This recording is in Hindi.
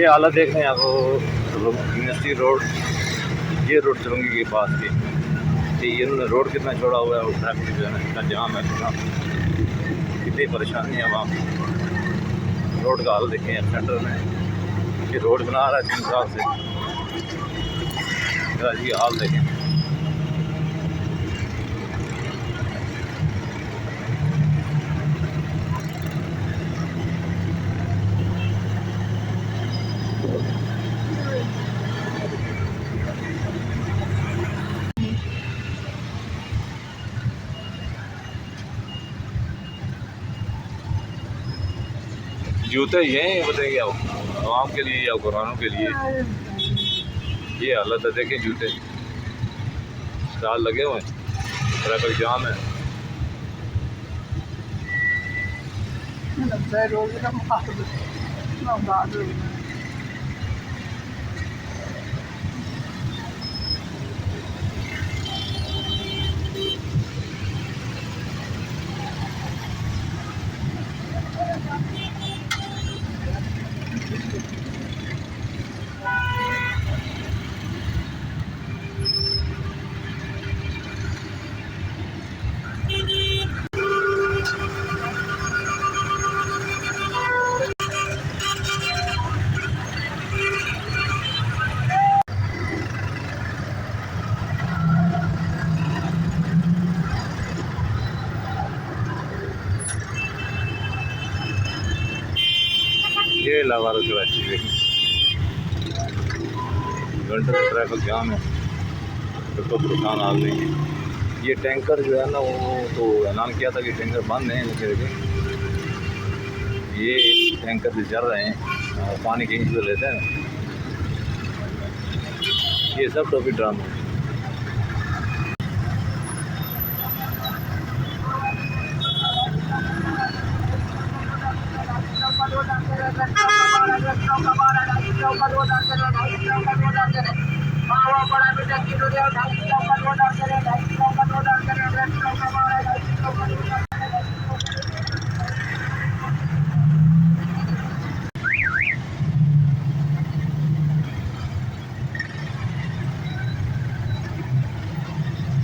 ये हालत देख रहे हैं आप, यूनिवर्सिटी रोड, ये रोड चुरंगी के पास की, कि इन्होंने रोड कितना छोड़ा हुआ है और ट्रैफिक जो है ना इतना जाम है, कितनी परेशानी है वहाँ। रोड का हाल देखें सेंटर में, ये रोड बना रहा है 3 साल से, ये हाल देखें। जूते ये बताइए आवाम के लिए या कुरानों के लिए, ये हालत है देखें। जूते स्टाल लगे हुए हैं, ट्रैफिक जाम है। ये लावार कराची देखें, घंटे से ट्रैफिक जाम है, तो परेशान हाल नहीं है। ये टैंकर जो है ना वो तो ऐलान किया था कि टैंकर बंद हैं, लेकिन ये टैंकर से चल रहे हैं, पानी कहीं से लेते हैं। ये सब टोपी ड्रामा है। मावा बड़ा बेटा किलो 250 का